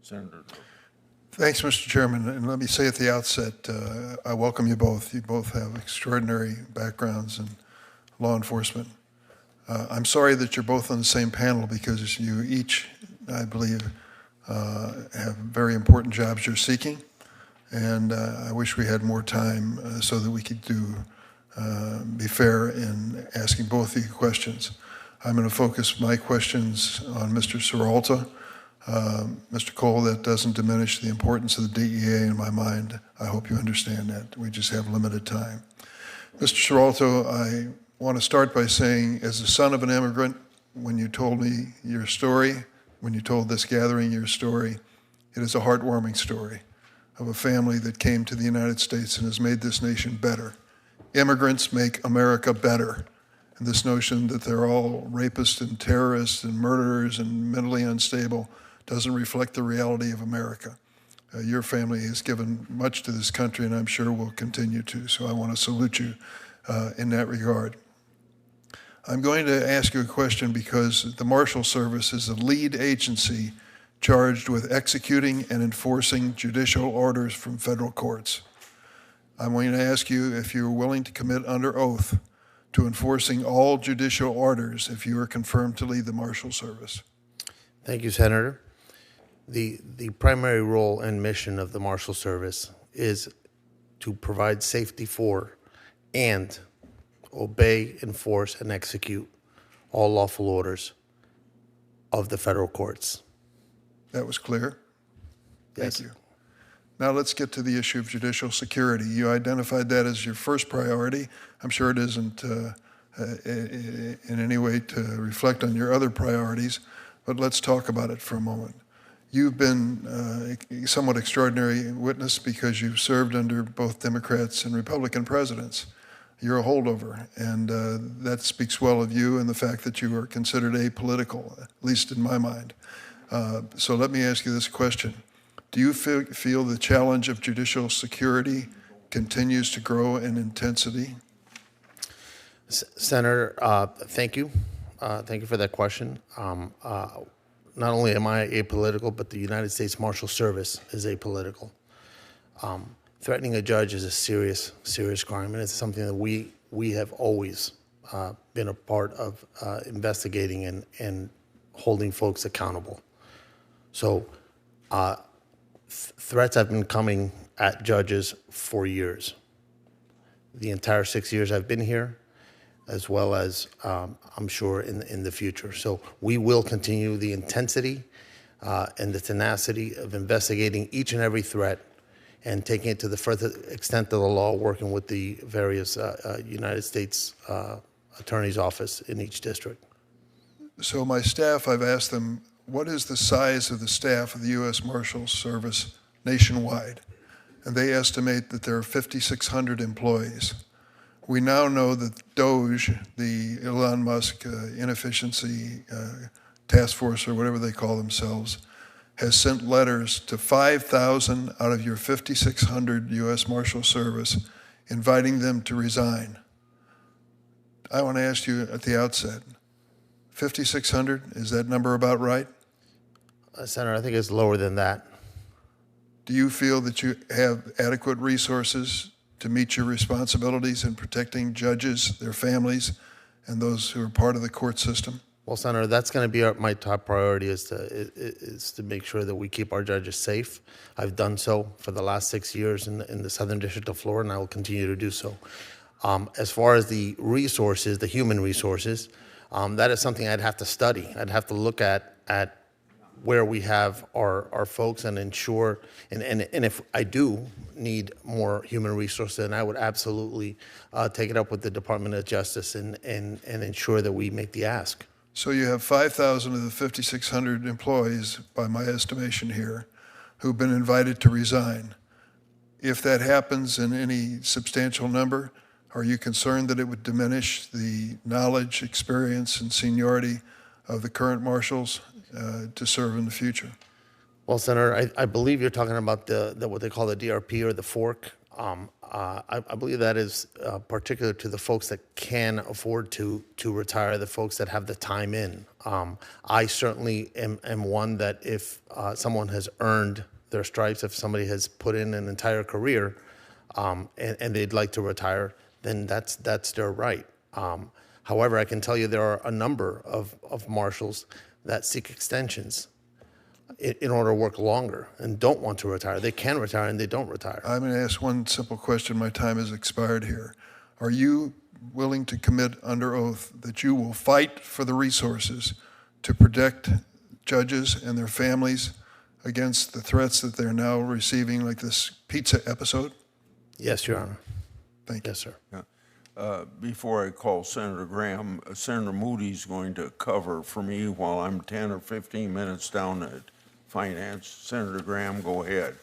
Senator. Thanks, Mr. Chairman. And let me say at the outset, I welcome you both. You both have extraordinary backgrounds in law enforcement. I'm sorry that you're both on the same panel because you each, I believe, have very important jobs you're seeking. And I wish we had more time so that we could be fair in asking both of you questions. I'm going to focus my questions on Mr. Serralta. Mr. Cole, that doesn't diminish the importance of the DEA in my mind. I hope you understand that. We just have limited time. Mr. Serralta, I want to start by saying, as the son of an immigrant, when you told me your story, when you told this gathering your story, it is a heartwarming story of a family that came to the United States and has made this nation better. Immigrants make America better. And this notion that they're all rapists and terrorists and murderers and mentally unstable doesn't reflect the reality of America. Your family has given much to this country, and I'm sure will continue to, so I want to salute you in that regard. I'm going to ask you a question because the Marshal Service is the lead agency charged with executing and enforcing judicial orders from federal courts. I'm going to ask you if you're willing to commit under oath to enforcing all judicial orders if you are confirmed to lead the Marshal Service. Thank you, Senator. The primary role and mission of the Marshal Service is to provide safety for and obey, enforce, and execute all lawful orders of the federal courts. That was clear. Yes. Thank you. Now let's get to the issue of judicial security. You identified that as your first priority. I'm sure it isn't in any way to reflect on your other priorities, but let's talk about it for a moment. You've been a somewhat extraordinary witness because you've served under both Democrats and Republican presidents. You're a holdover, and that speaks well of you and the fact that you are considered apolitical, at least in my mind. So let me ask you this question. Do you feel the challenge of judicial security continues to grow in intensity? Senator, thank you. Thank you for that question. Not only am I apolitical, but the United States Marshal Service is apolitical. Threatening a judge is a serious, serious crime, and it's something that we have always been a part of investigating and holding folks accountable. So threats have been coming at judges for years. The entire 6 years I've been here, as well as I'm sure in the future. So we will continue the intensity and the tenacity of investigating each and every threat and taking it to the further extent of the law, working with the various United States Attorney's Office in each district. So my staff, I've asked them, what is the size of the staff of the U.S. Marshals Service nationwide? And they estimate that there are 5,600 employees. We now know that DOGE, the Elon Musk inefficiency task force or whatever they call themselves, has sent letters to 5,000 out of your 5,600 U.S. Marshal Service inviting them to resign. I want to ask you at the outset, 5,600, is that number about right? Senator, I think it's lower than that. Do you feel that you have adequate resources to meet your responsibilities in protecting judges, their families, and those who are part of the court system? Well, Senator, that's going to be my top priority is to make sure that we keep our judges safe. I've done so for the last 6 years in the Southern District of Florida, and I will continue to do so. As far as the resources, the human resources, that is something I'd have to study. I'd have to look at where we have our folks and ensure, and if I do need more human resources, then I would absolutely take it up with the Department of Justice and ensure that we make the ask. So you have 5,000 of the 5,600 employees, by my estimation here, who've been invited to resign. If that happens in any substantial number, are you concerned that it would diminish the knowledge, experience, and seniority of the current marshals to serve in the future? Well, Senator, I believe you're talking about the what they call the DRP or the fork. I believe that is particular to the folks that can afford to retire, the folks that have the time in. I certainly am one that if someone has earned their stripes, if somebody has put in an entire career and they'd like to retire, then that's their right. However, I can tell you there are a number of marshals that seek extensions in order to work longer and don't want to retire. They can retire and they don't retire. I'm going to ask one simple question. My time has expired here. Are you willing to commit under oath that you will fight for the resources to protect judges and their families against the threats that they're now receiving, like this pizza episode? Yes, Your Honor. Thank you. Yes, sir. Before I call Senator Graham, Senator Moody's going to cover for me while I'm 10 or 15 minutes down at Finance. Senator Graham, go ahead.